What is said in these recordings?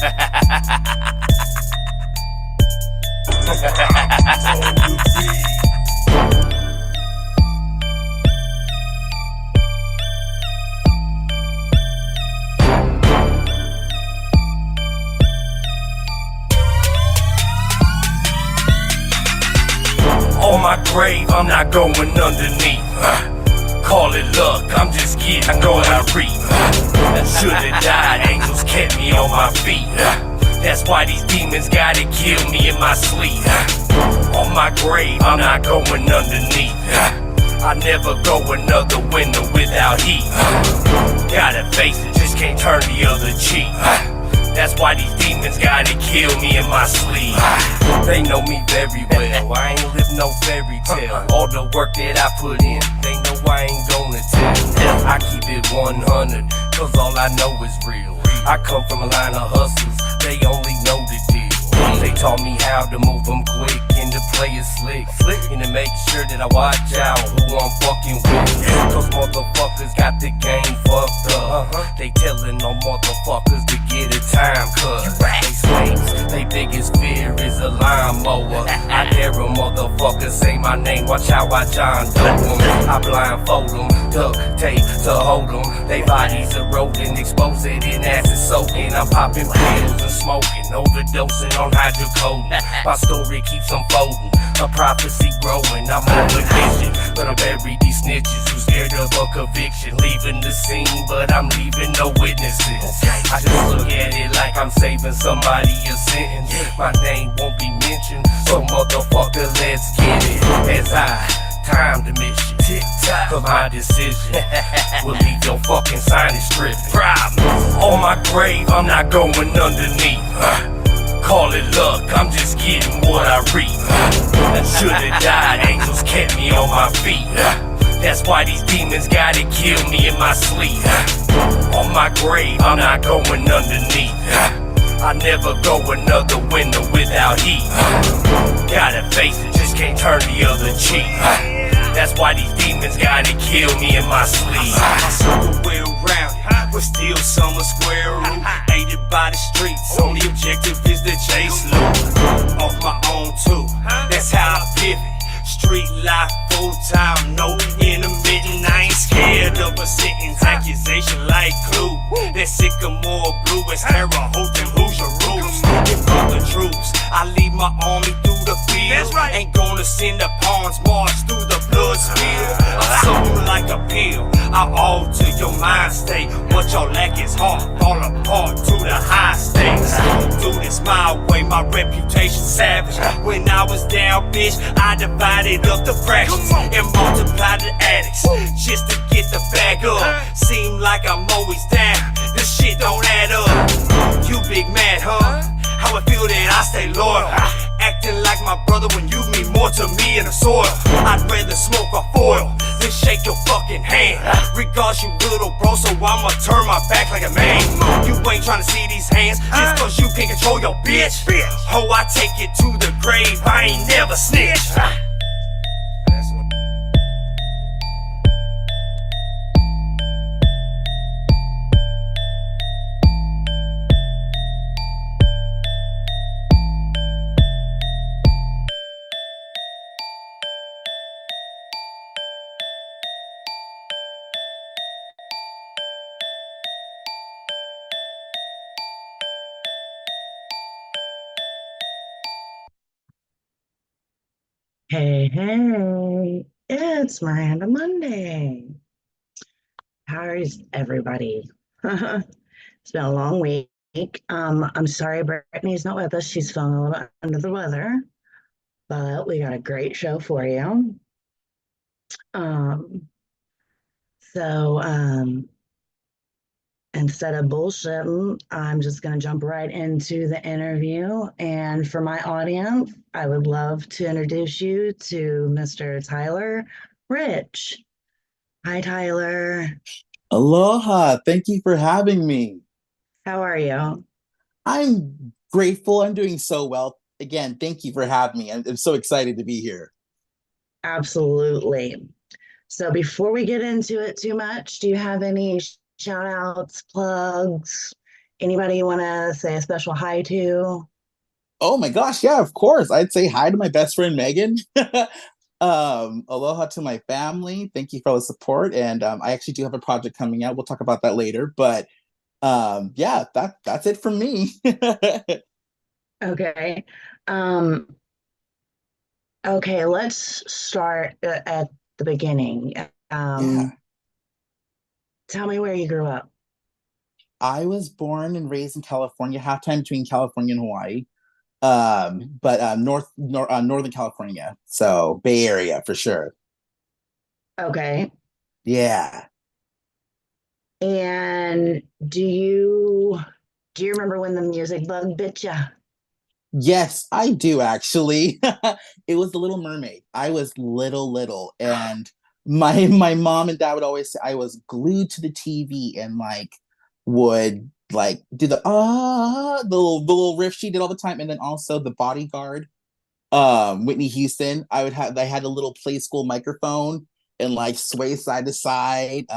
On my grave, I'm not going underneath. Call it luck, I'm just getting what I reap. Should've died, angels kept me on my feet. That's why these demons gotta kill me in my sleep. On my grave, I'm not going underneath. I never go another winter without heat. Gotta face it, just can't turn the other cheek. That's why these demons gotta kill me in my sleep. They know me very well, I ain't live no fairy tale. All the work that I put in, they know I ain't gonna tell. I keep it 100, cause all I know is real. I come from a line of hustlers, they only know the deal. They taught me how to move them quick and to play it slick. And to make sure that I watch out who I'm fucking with. Cause motherfuckers got the game fucked up. They telling on motherfuckers to get a time cut. They snakes, they biggest fear is a lawnmower. I dare a motherfucker say my name, watch how I John dope them. I blindfold them, duct tape to hold them. They bodies eroding, exposed in acid soaking. I'm popping pills and smoking, overdosing on hydrocodone. My story keeps unfolding, a prophecy growing. I'm on a vision, but I bury these snitches who scared of a conviction. Leaving the scene, but I'm leaving no witnesses. I just look at it like I'm saving somebody a sentence. My name won't be mentioned, so motherfucker, let's get it. As I time the mission, tick-tock of my decision will leave your fucking signage stripped. Problem. On my grave, I'm not going underneath. Call it luck, I'm just getting what I reap. Should've died, angels kept me on my feet. That's why these demons gotta kill me in my sleep. On my grave, I'm not going underneath. I never go another winter without heat. Gotta face it, just can't turn the other cheek. That's why these demons gotta kill me in my sleep. My circle well rounded, but still some a square root. Aided by the streets, only objective is to chase loot. Off my own too, that's how I pivot. Street life full time, no intermittent. I ain't scared of a sentence, accusation like clue. That sycamore blue is Terre Haute and Hoosier roots. Give up the troops, I lead my army through the field. Ain't gonna send the pawns march through the blood spill. I sold like a pill, I alter your mind state. What y'all lack is heart, fall apart to the high stakes. Do this my way, my reputation savage. When I was down, bitch, I divided up the fractions and multiplied the addicts just to get the bag up. Seem like I'm always down, this shit don't add up. You big mad, huh? How I feel that I stay loyal. Acting like my brother when you mean more to me in the soil. I'd rather smoke a foil than shake your fucking hand. Regards you little bro, so I'ma turn my back like a man. You ain't tryna see these hands just cause you can't control your bitch. Ho, I take it to the grave, I ain't never snitch. Hey, it's Miranda Monday. How's everybody? It's been a long week. I'm sorry Brittney's not with us. She's feeling a little bit under the weather, but we got a great show for you. So instead of bullshitting, I'm just going to jump right into the interview. And for my audience, I would love to introduce you to Mr. Tyler Rich. Hi, Tyler. Aloha. Thank you for having me. How are you? I'm grateful. I'm doing so well. Again, thank you for having me. I'm so excited to be here. Absolutely. So before we get into it too much, do you have any shout outs, plugs, Anybody you want to say a special hi to? Oh my gosh, yeah, of course. I'd say hi to my best friend Megan. Aloha to my family. Thank you for all the support. And I actually do have a project coming out. We'll talk about that later. But yeah, that's it from me. Okay. Um, okay, let's start at the beginning. Yeah. Um, Tell me where you grew up. I was born and raised in California, halftime between California and Hawaii. But Northern California. So Bay Area for sure. Okay. Yeah. And do you remember when the music bug bit you? Yes, I do actually. It was The Little Mermaid. I was little, and my mom and dad would always say I was glued to the TV and like would like do the little riff she did all the time, and then also The Bodyguard, Whitney Houston. I had a little play school microphone and like sway side to side.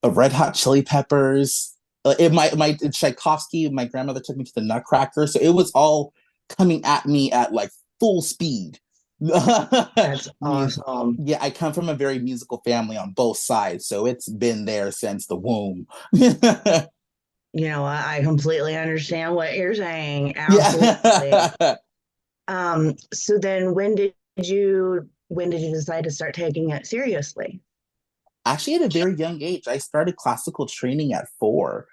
Of Red Hot Chili Peppers. My Tchaikovsky. My grandmother took me to the Nutcracker, so it was all coming at me at like full speed. That's awesome. Yeah, I come from a very musical family on both sides, so it's been there since the womb. You know, I completely understand what you're saying. Absolutely. Yeah. So then when did you decide to start taking it seriously? Actually, at a very young age, I started classical training at 4.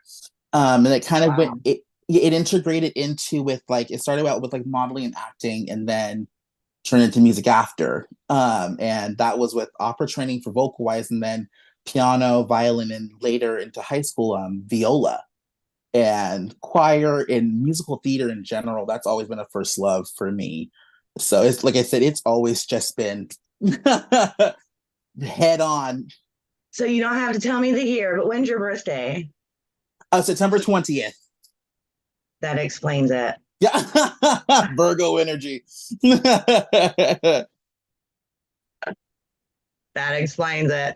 And it kind of went Wow. it integrated into with like it started out with like modeling and acting, and then turned into music after. And that was with opera training for vocal wise, and then piano, violin, and later into high school, viola and choir and musical theater in general. That's always been a first love for me. So it's like I said, it's always just been head on. So you don't have to tell me the year, but when's your birthday? September 20th. That explains it. Yeah. Virgo energy. That explains it.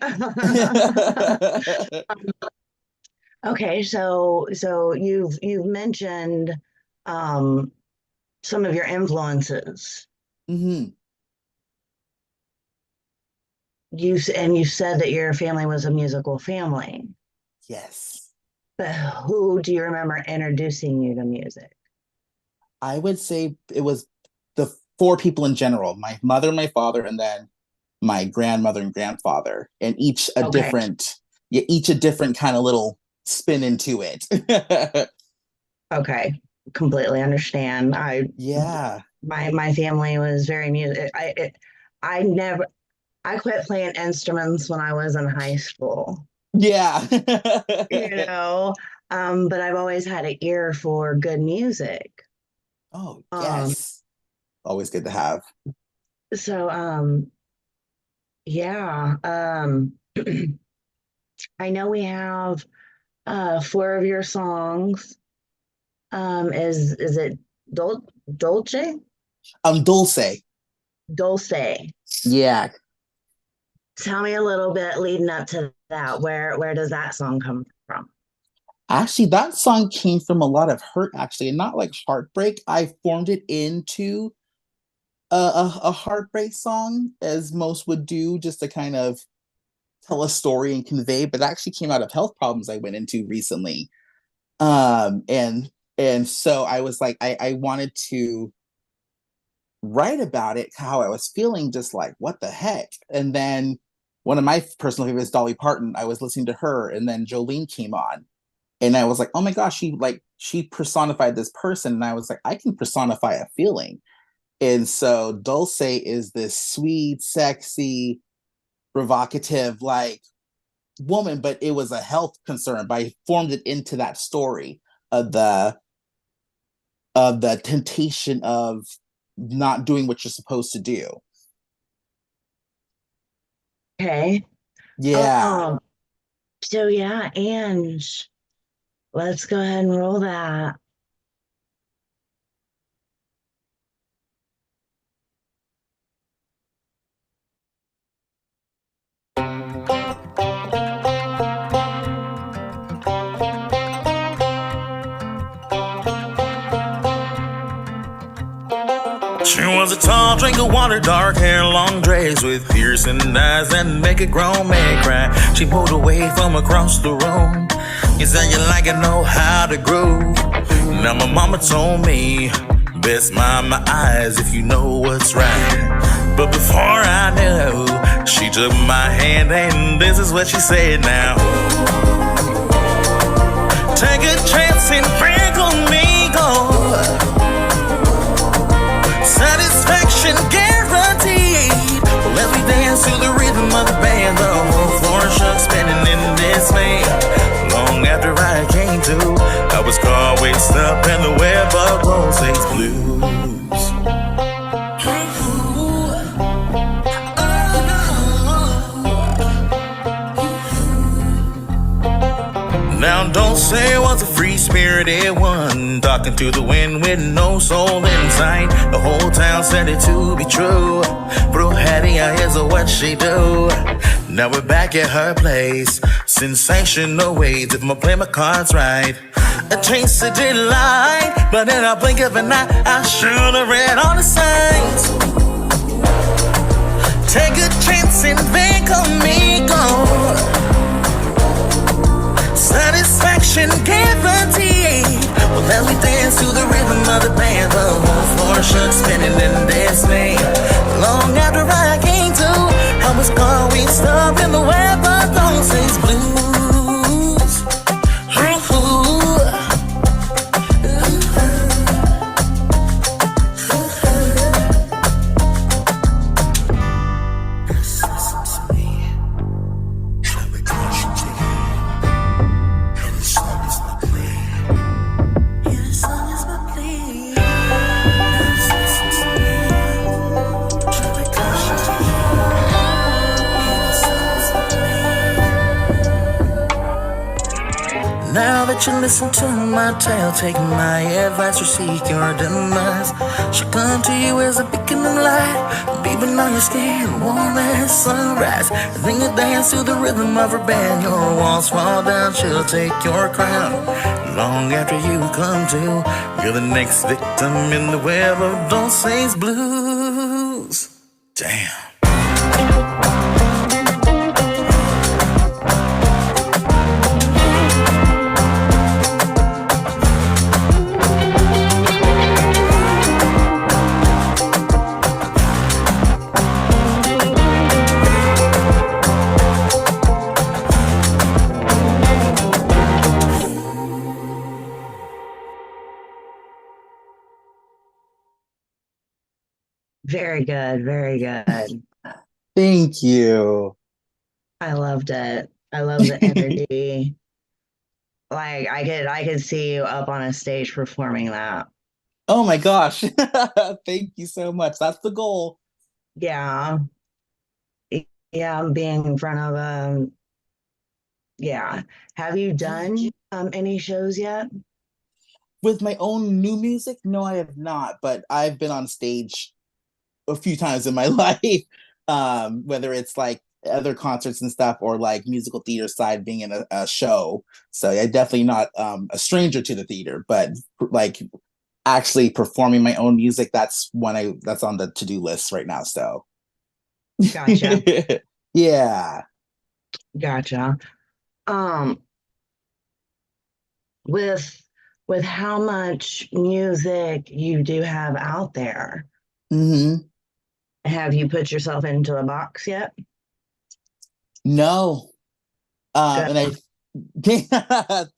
Okay, so you've mentioned um some of your influences. Hmm. You said that your family was a musical family. Yes. But who do you remember introducing you to music? I would say it was the 4 people in general: my mother, my father, and then my grandmother and grandfather, and Okay, each a different kind of little spin into it. okay, completely understand. Yeah. My family was very music. I never I quit playing instruments when I was in high school. Yeah. You know, but I've always had an ear for good music. Oh, Um, yes. Always good to have. so yeah, I know we have 4 of your songs. Is it Dolce? Dulce. Dulce. Yeah. Tell me a little bit leading up to that. Where does that song come from? Actually, that song came from a lot of hurt, actually, and not like heartbreak. I formed it into a heartbreak song, as most would do, just to kind of tell a story and convey, but it actually came out of health problems I went into recently. Um, and and so I was like, I wanted to write about it, how I was feeling, just like, what the heck? And then one of my personal favorites, Dolly Parton, I was listening to her, and then Jolene came on. And I was like, oh my gosh, she personified this person. And I was like, I can personify a feeling. And so Dulce is this sweet, sexy, provocative, like woman, but it was a health concern. But I formed it into that story of the temptation of not doing what you're supposed to do. Okay. Yeah. Um, so yeah, Ange, let's go ahead and roll that. was a tall drink of water, dark hair, long dress with piercing eyes that make a grown man cry. She moved away from across the room. You said you like it, know how to groove. Now my mama told me, best mind my eyes if you know what's right. But before I knew, she took my hand and this is what she said now. Take a chance and break on me, go. Satisfaction guaranteed. Let me dance to the rhythm of the band. The whole floor shook, spinning in dismay. Long after I came to, I was caught waist up in the web of those six blues. Now don't say I was a free-spirited one, talking to the wind with no soul in sight. The whole town said it to be true. Bro had the eyes of what she do. Now we're back at her place. Sensational ways if I play my cards right. A taste of delight, but in a blink of an eye, I should have read all the signs. Take a chance and think of me, go. Satisfaction guaranteed. Well, let me dance to the rhythm of the band. The whole floor shook, spinning in dismay. Long after I came to, I was caught waist up in the web of those six blues. Now that you listen to my tale, take my advice or seek your demise. She'll come to you as a beacon of light, beaming on your skin, warm as sunrise. Then you dance to the rhythm of her band. Your walls fall down, she'll take your crown. Long after you come to, you're the next victim in the web of Dulce's blues. Damn. Very good, very good. Thank you. I loved it. I love the energy. Like I could see you up on a stage performing that. Oh my gosh. Thank you so much. That's the goal. Yeah. Yeah, being in front of yeah. Have you done any shows yet? With my own new music? No, I have not, but I've been on stage a few times in my life, whether it's like other concerts and stuff or like musical theater side being in a show. So I definitely not a stranger to the theater, but like actually performing my own music, that's that's on the to-do list right now. So Gotcha. Yeah. Gotcha. With how much music you do have out there, have you put yourself into a box yet? No. And I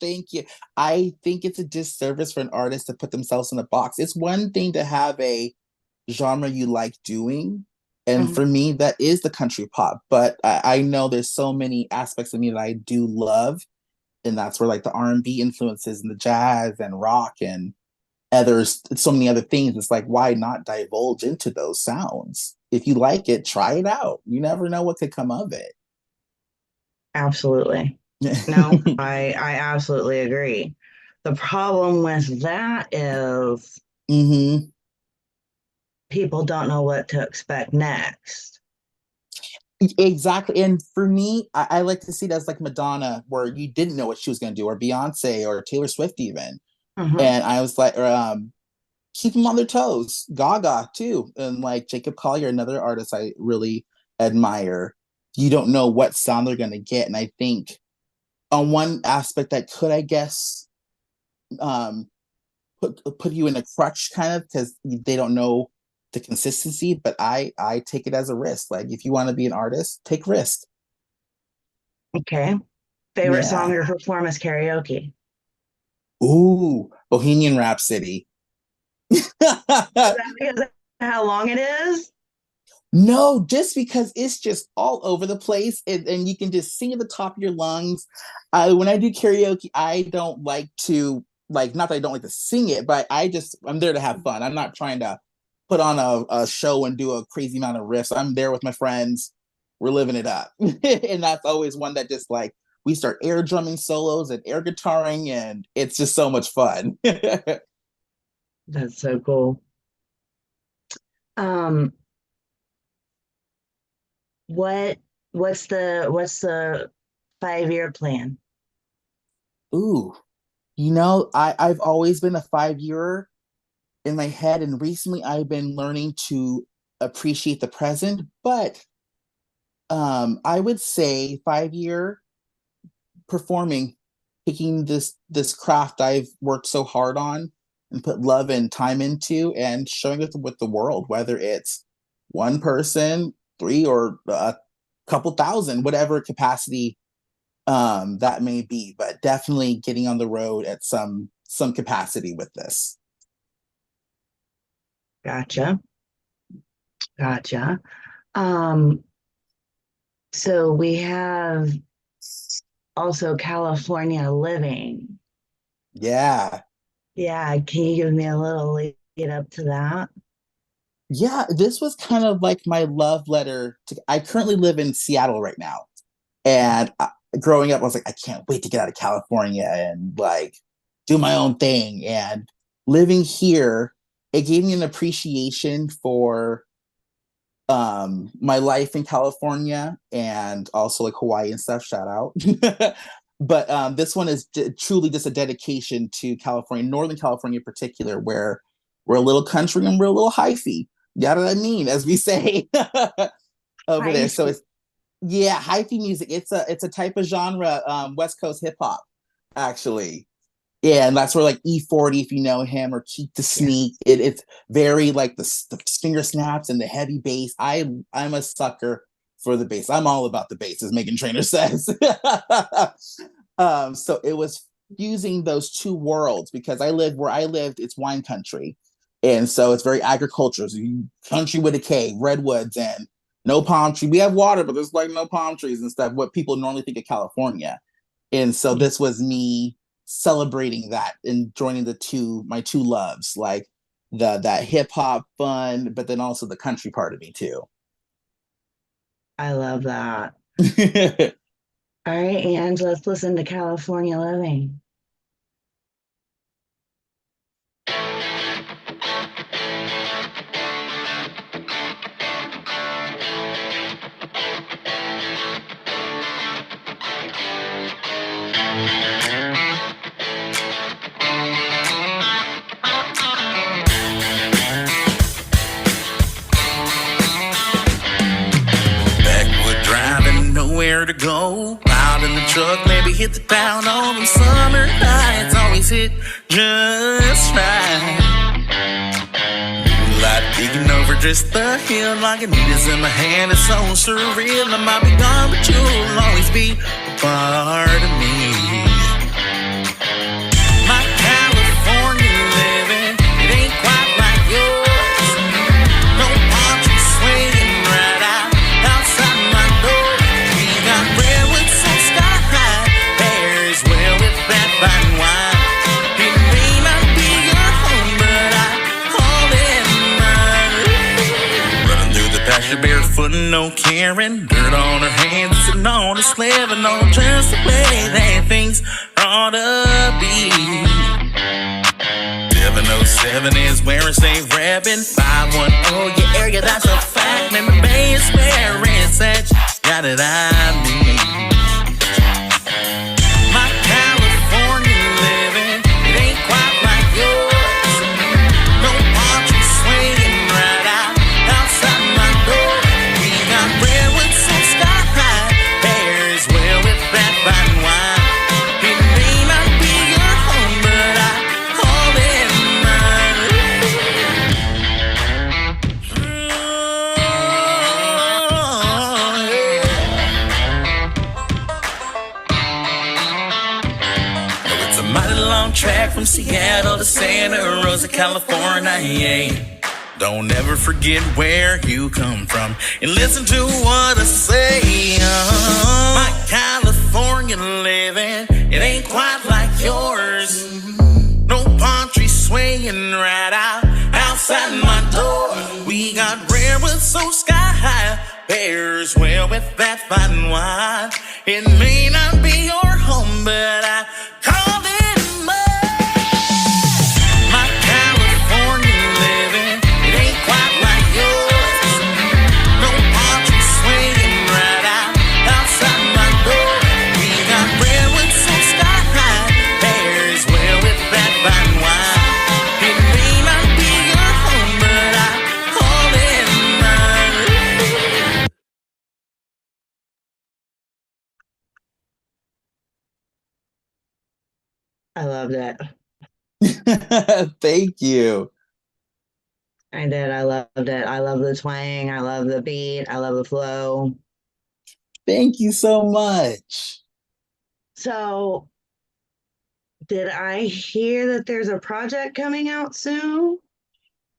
thank you. I think it's a disservice for an artist to put themselves in a box. It's one thing to have a genre you like doing, and for me, that is the country pop. But I know there's so many aspects of me that I do love, and that's where like the R&B influences and the jazz and rock and others, so many other things. It's like, why not divulge into those sounds? If you like it, try it out. You never know what could come of it. Absolutely. No, I absolutely agree. The problem with that is people don't know what to expect next. Exactly. And for me, I like to see it as like Madonna, where you didn't know what she was going to do, or Beyonce or Taylor Swift even. And I was like, keep them on their toes. Gaga too, and like Jacob Collier, another artist I really admire. You don't know what sound they're gonna get, and I think on one aspect that could, I guess, um, put you in a crutch kind of because they don't know the consistency. But I take it as a risk. Like if you want to be an artist, take risk. Okay. Favorite Yeah. song or performance karaoke? Ooh, Bohemian Rhapsody. Is that because of how long it is? No, just because it's just all over the place and you can just sing at the top of your lungs. When I do karaoke, I don't like to, like, not that I don't like to sing it, but I'm there to have fun. I'm not trying to put on a show and do a crazy amount of riffs. I'm there with my friends. We're living it up. And that's always one that just like, we start air drumming solos and air guitaring, and it's just so much fun. That's so cool. What's the 5-year plan? Ooh, I've always been a 5-year in my head, and recently I've been learning to appreciate the present. But I would say 5-year performing, taking this craft I've worked so hard on and put love and time into, and showing it with the world, whether it's one person, 3, or a couple thousand, whatever capacity that may be, but definitely getting on the road at some capacity with this. Gotcha. So we have also California living. Yeah. Yeah, can you give me a little lead up to that? Yeah, this was kind of like my love letter to, I currently live in Seattle right now. And growing up, I was like, I can't wait to get out of California and like do my own thing. And living here, it gave me an appreciation for my life in California and also like Hawaii and stuff. Shout out. But this one is truly just a dedication to California, Northern California in particular, where we're a little country and we're a little hyphy. You know what I mean, as we say over there. So it's, yeah, hyphy music. It's a type of genre, West Coast hip hop, actually. Yeah, and that's where like E40, if you know him, or Keep the Sneak. It's very like the finger snaps and the heavy bass. I'm a sucker for the bass. I'm all about the bass, as Megan Trainor says. So it was fusing those two worlds, because where I lived, it's wine country. And so it's very agricultural. So country with a K, redwoods, and no palm tree. We have water, but there's like no palm trees and stuff, what people normally think of California. And so this was me celebrating that and joining my two loves, like that hip hop fun, but then also the country part of me too. I love that. All right, Ange, let's listen to California Living. Nowhere to go, out in the truck, maybe hit the town on the summer nights, always hit just right. Moonlight peeking over just the hill, like a needle's in my hand, it's so surreal. I might be gone, but you'll always be a part of me. My California living, it ain't quite like yours. No palm trees swinging right out outside my door. Redwood so sky high, there as well with that fine wine. It may not be your home, but I call it mine. Running through the pasture barefoot and no caring, dirt on her hands, sitting on a slab, and all just the way that things ought to be. 707 is where I stay rapping. 510 your area, that's a fact. Member Bay is where it's at. Got it, I mean. My California living, it ain't quite like yours. No from Seattle to Santa Rosa, California. Yeah. Don't ever forget where you come from and listen to what I say. My California living, it ain't quite like yours. No palm trees swaying right outside my door. We got redwoods so sky high, bears well with that fine wine. It may not be your home, but I call it mine. My California living, it ain't quite like yours. No palm trees swaying right outside my door. We got redwoods so sky high, bears well with that fine wine. It may not be your home, but I call it mine. I loved it. Thank you. I did. I loved it. I love the twang. I love the beat. I love the flow. Thank you so much. So, did I hear that there's a project coming out soon?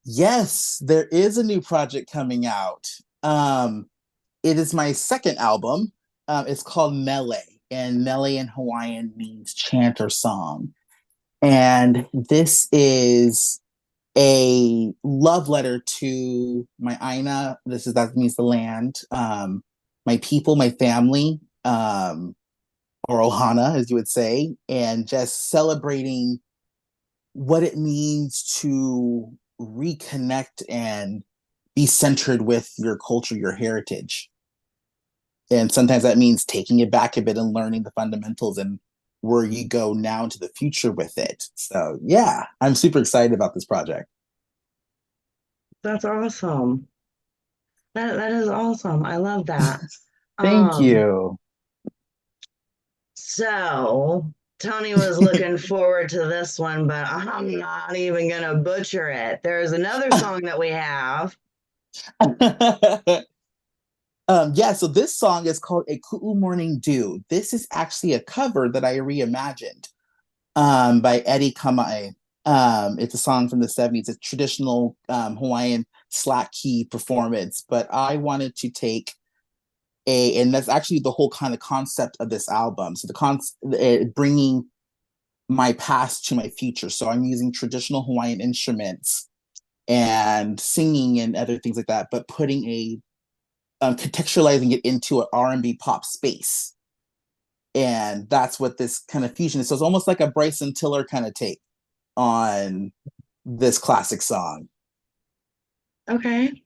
Yes, there is a new project coming out. It is my second album. It's called Mele, and Mele in Hawaiian means chant or song. And this is a love letter to my Aina. That means the land, my people, my family, or Ohana, as you would say, and just celebrating what it means to reconnect and be centered with your culture, your heritage. And sometimes that means taking it back a bit and learning the fundamentals and where you go now into the future with it. So yeah, I'm super excited about this project. That's awesome. That is awesome. I love that. Thank you. So Tony was looking forward to this one, but I'm not even gonna butcher it. There's another song that we have. Yeah, so this song is called A Ku'u Morning Dew. This is actually a cover that I reimagined by Eddie Kamae. It's a song from the 70s, a traditional Hawaiian slack key performance, but I wanted to take and that's actually the whole kind of concept of this album. So bringing my past to my future. So I'm using traditional Hawaiian instruments and singing and other things like that, but putting contextualizing it into an R&B pop space. And that's what this kind of fusion is. So it's almost like a Bryson Tiller kind of take on this classic song. Okay.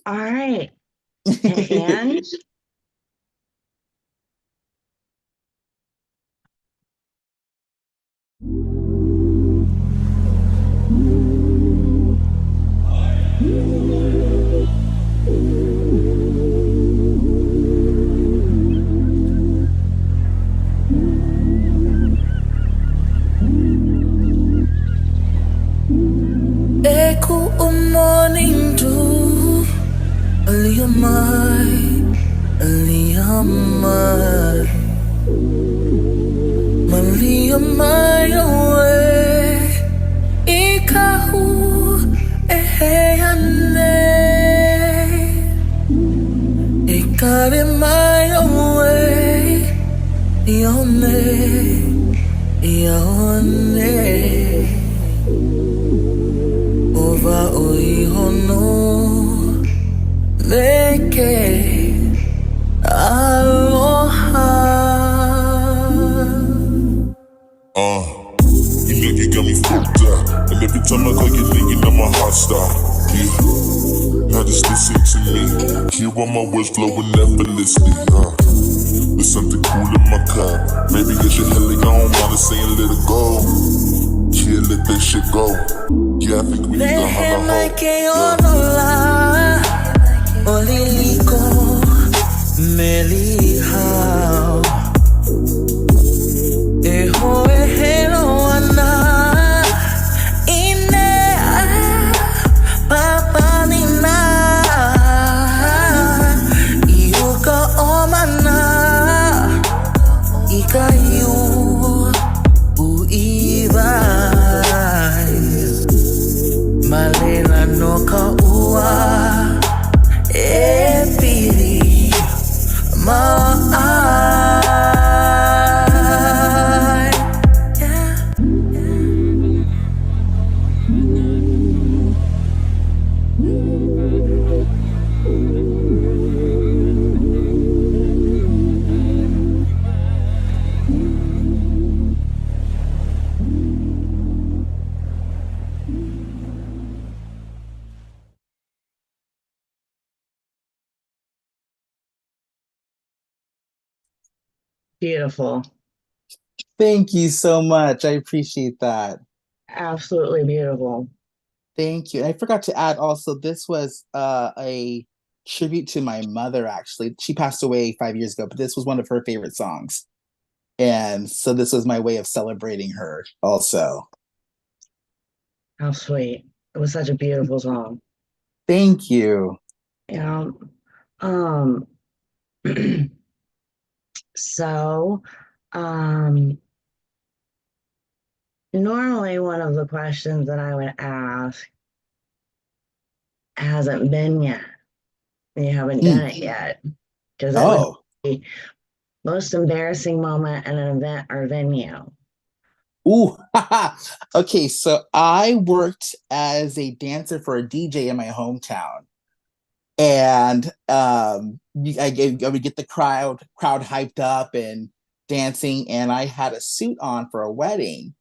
All right. And Eku morning dew, aliyamai, aliyamai, maliyamai away, ikahu eheyane, ikare mai away, ione, ione. Ova oihono leke aloha. You know you got me fucked up, and every time I call you thinking I'm a hot star. Yeah, now just listen to me. Hear all my words flowing effortlessly. There's something cool in my cup. Maybe it's your hell, I don't wanna say and let it go. Yeah, let that shit go. Yeah, I think we need to holla ho. Yeah. Oliliko melihao eho ehelo ana ine papanina iuka omana ikayu uiva Beautiful. Thank you so much. I appreciate that. Absolutely beautiful. Thank you. And I forgot to add also, this was a tribute to my mother, actually. She passed away 5 years ago, but this was one of her favorite songs. And so this was my way of celebrating her also. How sweet. It was such a beautiful song. Thank you. You know, um, so, um, normally one of the questions that I would ask hasn't been yet. You haven't done Mm. it yet because it would Oh, be most embarrassing moment at an event or venue. ooh. Okay, so I worked as a dancer for a DJ in my hometown. And I would get the crowd hyped up and dancing, and I had a suit on for a wedding.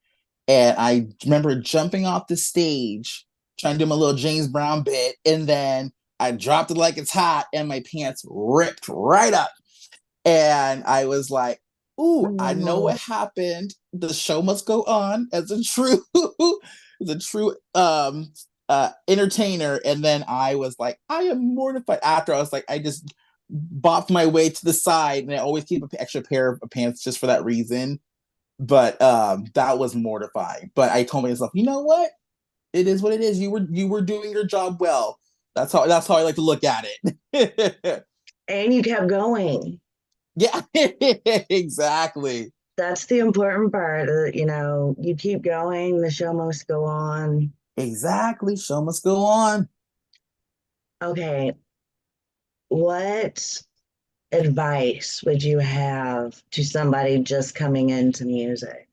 And I remember jumping off the stage, trying to do my little James Brown bit, and then I dropped it like it's hot, and my pants ripped right up. And I was like, "Ooh, I know Oh, what happened. The show must go on as a true, as a true entertainer." And then I was like, "I am mortified." After I was like, I just bopped my way to the side, and I always keep an extra pair of pants just for that reason. But that was mortifying. But I told myself, you know what? It is what it is. You were doing your job well. That's how I like to look at it. and you kept going. Yeah, exactly. That's the important part. You keep going, the show must go on. Exactly. Show must go on. Okay, what advice would you have to somebody just coming into music?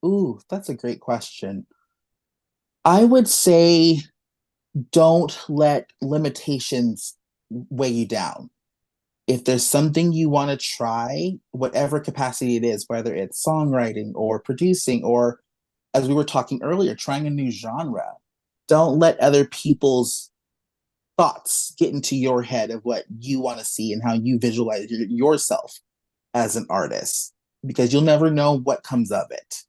Ooh, that's a great question. I would say don't let limitations weigh you down. If there's something you want to try, whatever capacity it is, whether it's songwriting or producing, or as we were talking earlier, trying a new genre, don't let other people's thoughts get into your head of what you want to see and how you visualize yourself as an artist, because you'll never know what comes of it.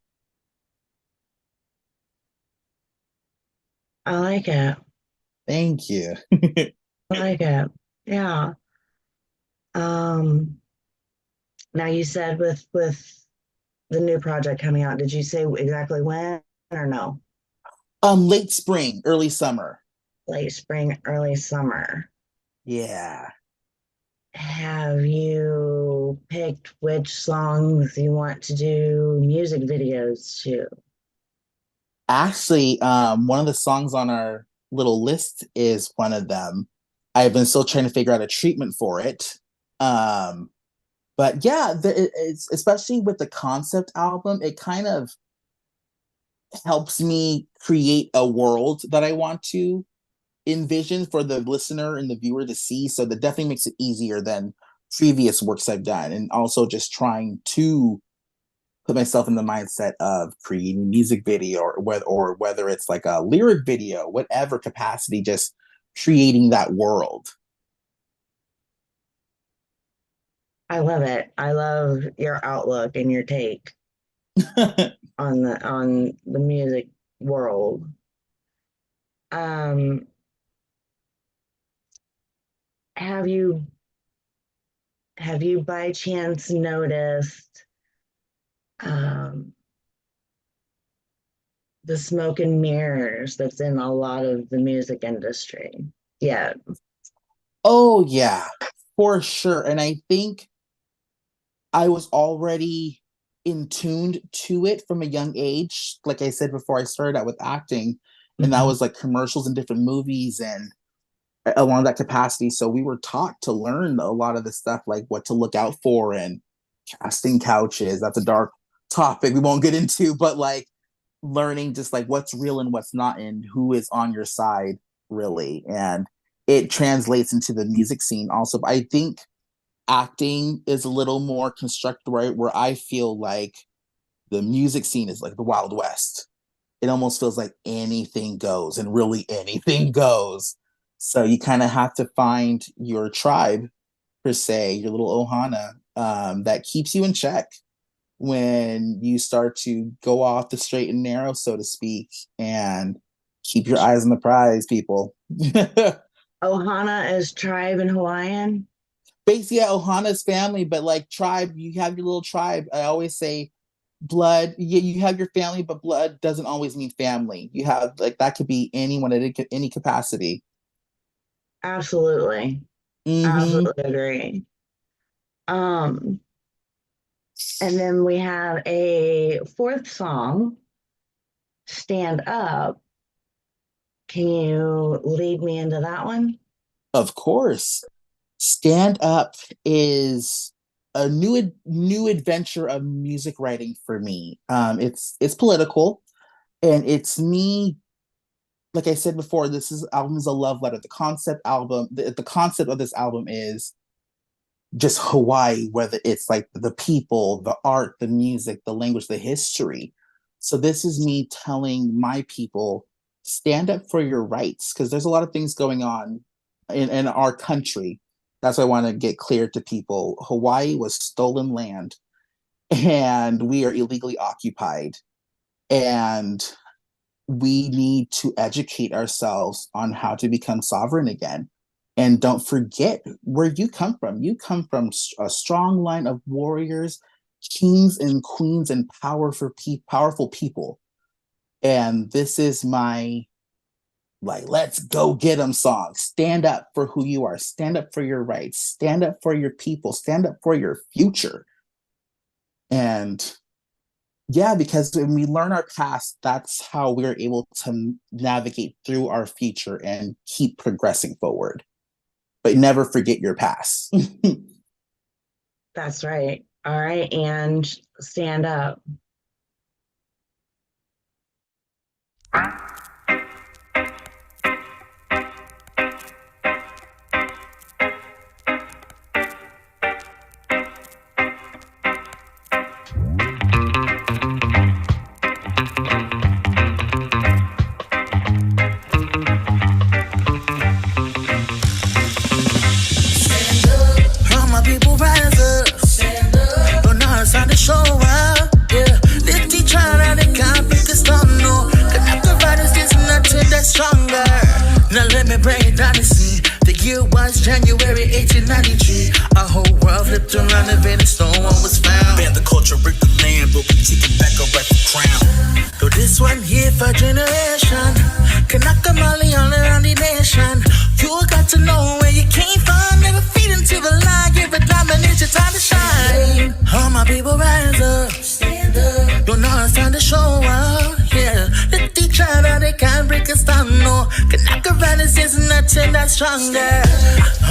I like it. Thank you. I like it. Yeah. Um, Now you said with the new project coming out, did you say exactly when or no? Late spring, early summer. Late spring, early summer. Yeah. Have you picked which songs you want to do music videos to? Actually, one of the songs on our little list is one of them. I've been still trying to figure out a treatment for it. Um, but yeah, it's especially with the concept album, it kind of helps me create a world that I want to envision for the listener and the viewer to see. So that definitely makes it easier than previous works I've done. And also just trying to put myself in the mindset of creating a music video, or whether it's like a lyric video, whatever capacity, just creating that world. I love it. I love your outlook and your take on the music world. Um, have you have you by chance noticed um, the smoke and mirrors that's in a lot of the music industry? Yeah, Oh yeah, for sure. And I think I was already in tuned to it from a young age. Like I said before, I started out with acting, and that mhm. was like commercials in different movies and along that capacity. So we were taught to learn a lot of the stuff, like what to look out for and casting couches. That's a dark topic we won't get into, but like learning just like what's real and what's not, and who is on your side, really. And it translates into the music scene also. But I think acting is a little more constructed, right? Where I feel like the music scene is like the Wild West. It almost feels like anything goes, and really anything goes. So you kind of have to find your tribe, per se, your little ohana, that keeps you in check when you start to go off the straight and narrow, so to speak, and keep your eyes on the prize, people. Ohana is tribe in Hawaiian. Basically, yeah, Ohana's family, but like tribe, you have your little tribe. I always say blood, you have your family, but blood doesn't always mean family. You have like that could be anyone at any capacity. Absolutely. Mm-hmm. Absolutely agree. And then we have a fourth song, Stand Up. Can you lead me into that one? Of course. Stand Up is a new adventure of music writing for me. It's political, and it's me. Like I said before, album is a love letter. The concept of this album is just Hawaii, whether it's like the people, the art, the music, the language, the history. So this is me telling my people, stand up for your rights, because there's a lot of things going on in our country. That's why I want to get clear to people. Hawaii was stolen land, and we are illegally occupied. And we need to educate ourselves on how to become sovereign again. And don't forget where you come from. You come from a strong line of warriors, kings and queens, and powerful people. And this is my let's go get them song. Stand up for who you are. Stand up for your rights. Stand up for your people. Stand up for your future. And yeah, because when we learn our past, that's how we're able to navigate through our future and keep progressing forward. But never forget your past. That's right. All right, and Stand Up. All my people rise up. Don't know it's time to show up. Yeah, let me try that they can't pick a storm. No, connect the riders, this nothing that's stronger. Now let me break it down to see. The year was January 1893. Our whole world flipped around and then no one was found. Ban the culture, break the land, but we taking back our rightful crown. So this one here for generation. Kanaka Mali all around the nation. You got to know where you came from. Never feed into the lie. Give it dominance, it's time to shine. All my people rise up. Stand up. You know it's time to show up. Yeah. Let the try that they can't break us down. No. Kanaka riders is nothing that's stronger.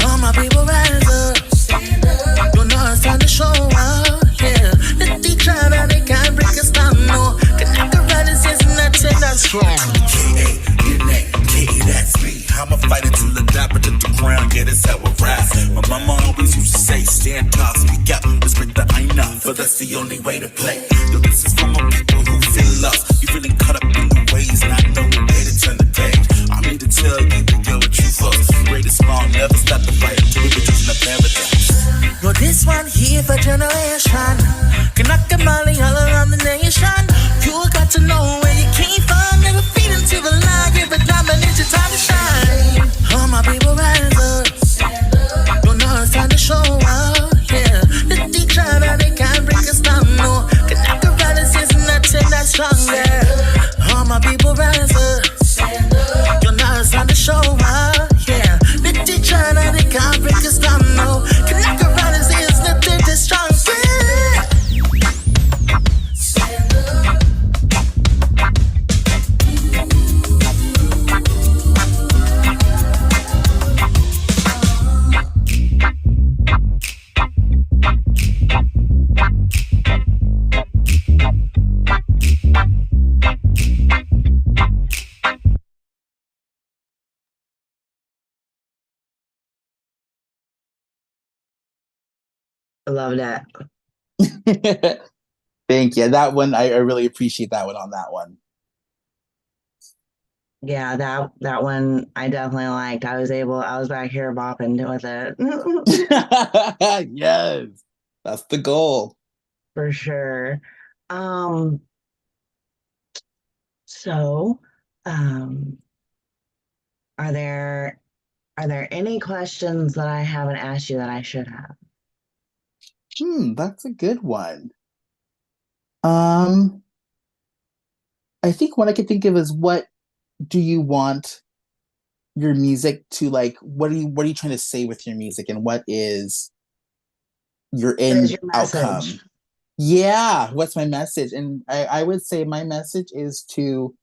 All my people rise up. Stand up. You know it's time to show up. Yeah. Let the try that they can't break us down. No. Kanaka riders is nothing that's stronger. K-A-N-A-K-A, that's me. I'm a fighter till I die, but at the ground, yeah, that's how I rise. My mama always used to say, stand tall, speak up, respect the aina, but that's the only way to play. Yo, this is for my people who feel lost. You feeling caught up in the ways, not knowing where to turn the page. I'm here to tell you that you're a true force. Great and small, never stop the fight until we reach the paradise. Yo, this one here for generation. Kanaka Mali all around the nation. You got to know where you came from. Never feed into the lie. Give it dominance, it's time to shine. All my people rise up. You know it's time to show up. Yeah, let the try that they can't break us down. No, Kanaka riders is nothing that's stronger. All my people rise up. You know it's time to show up. Yeah, let the try that they can't break us down. No, Kanaka riders is nothing that's stronger. I love that. Thank you. That one, I really appreciate that one on that one. Yeah, that one I definitely liked. I was back here bopping with it. Yes. That's the goal. For sure. Um, so, um, are there any questions that I haven't asked you that I should have? That's a good one. Um, I think what I could think of is, what do you want your music to, like, what are you trying to say with your music, and what is your What is end your outcome? message? Yeah, what's my message? And I would say my message is to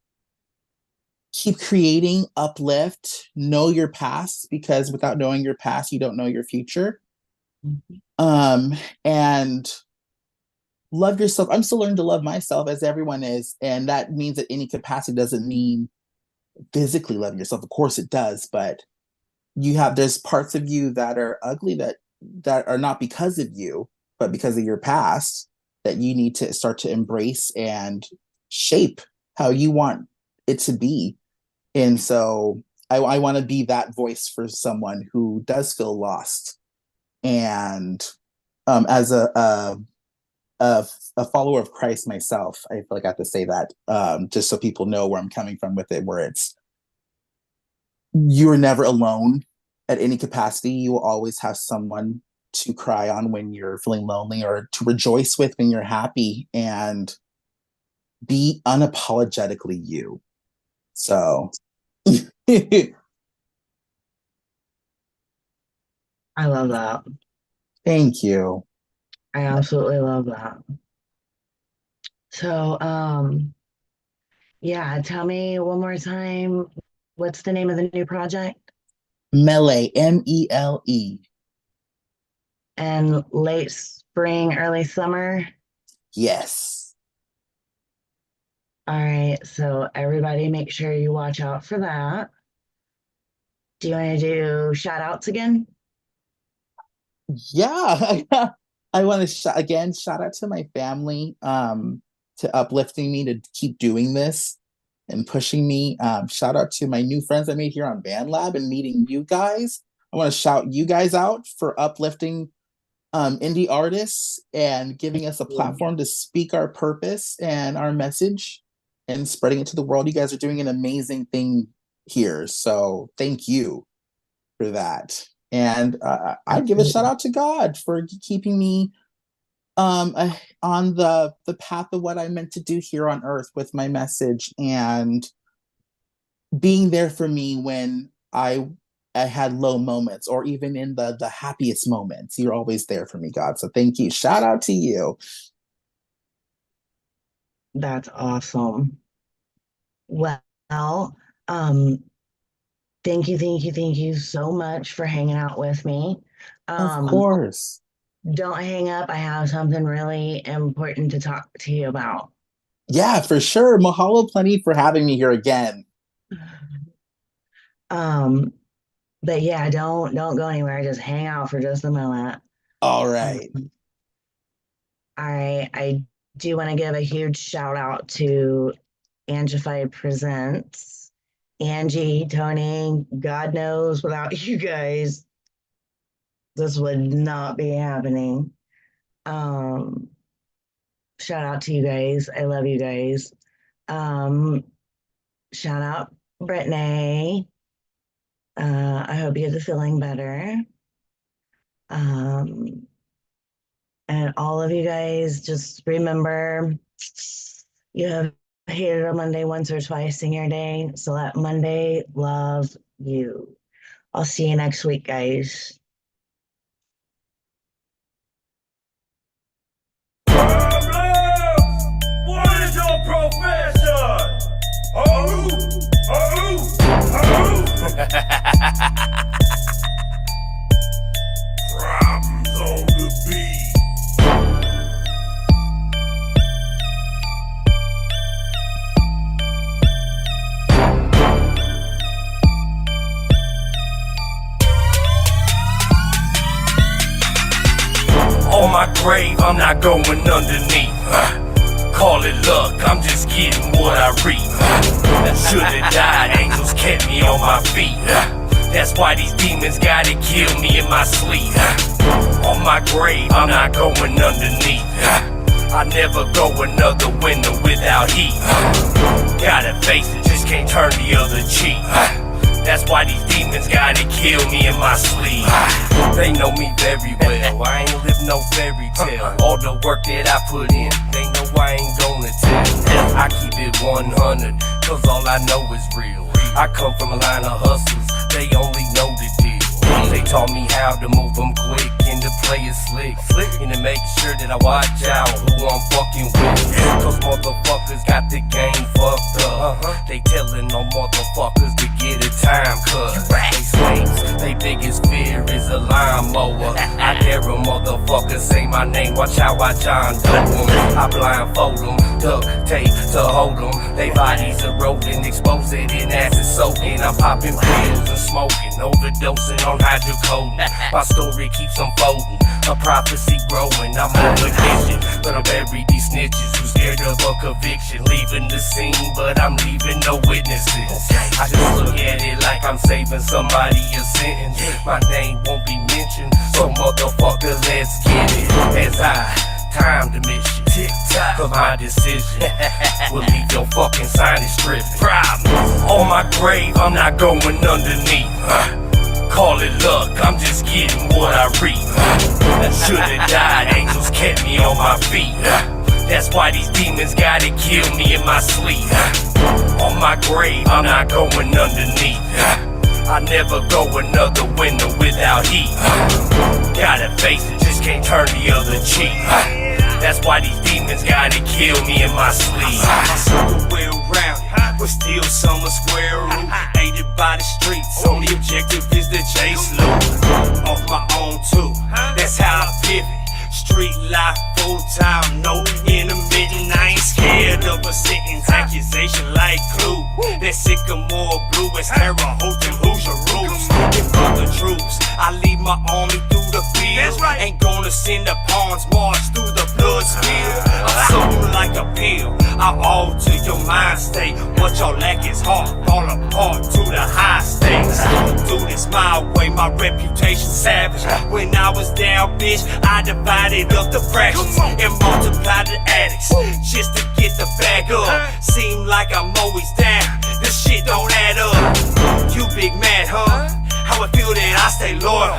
keep creating, uplift, know your past, because without knowing your past, you don't know your future. Mhm. And love yourself. I'm still learning to love myself, as everyone is, and that means that any capacity doesn't mean physically loving yourself. Of course it does, but there's parts of you that are ugly, that are not because of you, but because of your past, that you need to start to embrace and shape how you want it to be. And so I want to be that voice for someone who does feel lost. And as a follower of Christ myself, I feel like I have to say that, just so people know where I'm coming from with it, where it's, you're never alone at any capacity. You will always have someone to cry on when you're feeling lonely, or to rejoice with when you're happy, and be unapologetically you. So I love that. thank you. I absolutely love that. So, yeah, tell me one more time, what's the name of the new project? Mele, Mele. And late spring, early summer? Yes. All right, so everybody make sure you watch out for that. Do you want to do shout outs again? Yeah. I want to again shout out to my family, to uplifting me to keep doing this and pushing me. Shout out to my new friends I made here on Band Lab and meeting you guys. I want to shout you guys out for uplifting indie artists and giving us a platform to speak our purpose and our message and spreading it to the world. You guys are doing an amazing thing here. So thank you for that. And I give a shout out to God for keeping me on the path of what I meant to do here on earth with my message, and being there for me when I had low moments, or even in the happiest moments. You're always there for me, God. So thank you. Shout out to you. That's awesome. Well, um, thank you so much for hanging out with me. Of course. Don't hang up. I have something really important to talk to you about. Yeah, for sure. Mahalo plenty for having me here again. But yeah, don't go anywhere. Just hang out for just a moment. All right. All right. I do want to give a huge shout out to Angified Presents. Angie, Tony, God knows without you guys, this would not be happening. Shout out to you guys. I love you guys. Shout out Brittney. I hope you get the feeling better. And all of you guys, just remember, you have hated a Monday once or twice in your day, so let Monday love you. I'll see you next week, guys. What is your profession? Problems on the beat. On my grave, I'm not going underneath. Call it luck, I'm just getting what I reap. Should've died, angels kept me on my feet. That's why these demons gotta kill me in my sleep. On my grave, I'm not going underneath. I never go another winter without heat. Gotta face it, just can't turn the other cheek. That's why these demons gotta kill me in my sleep. They know me very well, I ain't live no fairy tale. All the work that I put in, they know I ain't gonna tell. I keep it 100, cause all I know is real. I come from a line of hustlers, they only know the deal. They taught me how to move them quick and to play it slick. And to make sure that I watch out who I'm fucking with. Cause motherfuckers got the game fucked up. They telling on motherfuckers to get a time cut. They slaves, they biggest fear is a lawnmower. I dare a motherfucker say my name, watch how I John Doe 'em. I blindfold them, duct tape to hold them. They bodies eroding, exposed in acid soaking. I'm popping pills and smoking, overdosing on hydrocodone. My story keeps unfolding, a prophecy growing. I'm on a mission, but I'm buried these snitches who scared of a conviction. Leaving the scene, but I'm leaving no witnesses. I just look at it like I'm saving somebody a sentence. My name won't be mentioned, so motherfucker, let's get it. As I time to mission, tick-tock, cause my decision will leave your fucking signage stripped. Problem, on my grave, I'm not going underneath. Call it luck, I'm just getting what I reap. Should've died, angels kept me on my feet. That's why these demons gotta kill me in my sleep. On my grave, I'm not going underneath. I never go another winter without heat. Gotta face it, just can't turn the other cheek. That's why these demons gotta kill me in my sleep. My circle well rounded, but still summer square root. Aided by the streets, only objective is the chase loot. Off my own too, that's how I pivot. Street life full time, no intermittent. I ain't scared of a sentence, accusation like clue. That sycamore blue is Terre Haute and Hoosier roots. If I'm the troops, I lead my army through the field. Ain't gonna send the pawns march through the blood spill. I sold like a pill, I alter your mind state. What y'all lack is heart, fall apart to the high stakes. Do this my way, my reputation savage. When I was down, bitch, I divided up the fractions and multiplied the addicts just to get the bag up. Seem like I'm always down, this shit don't add up. You big mad, huh? How I feel that I stay loyal.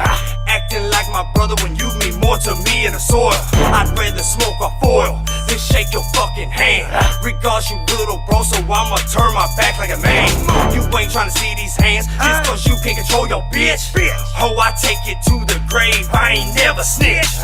Acting like my brother when you mean more to me in the soil. I'd rather smoke a foil than shake your fucking hand. Regards you little bro, so I'ma turn my back like a man. You ain't tryna see these hands just cause you can't control your bitch. Ho, I take it to the grave, I ain't never snitch.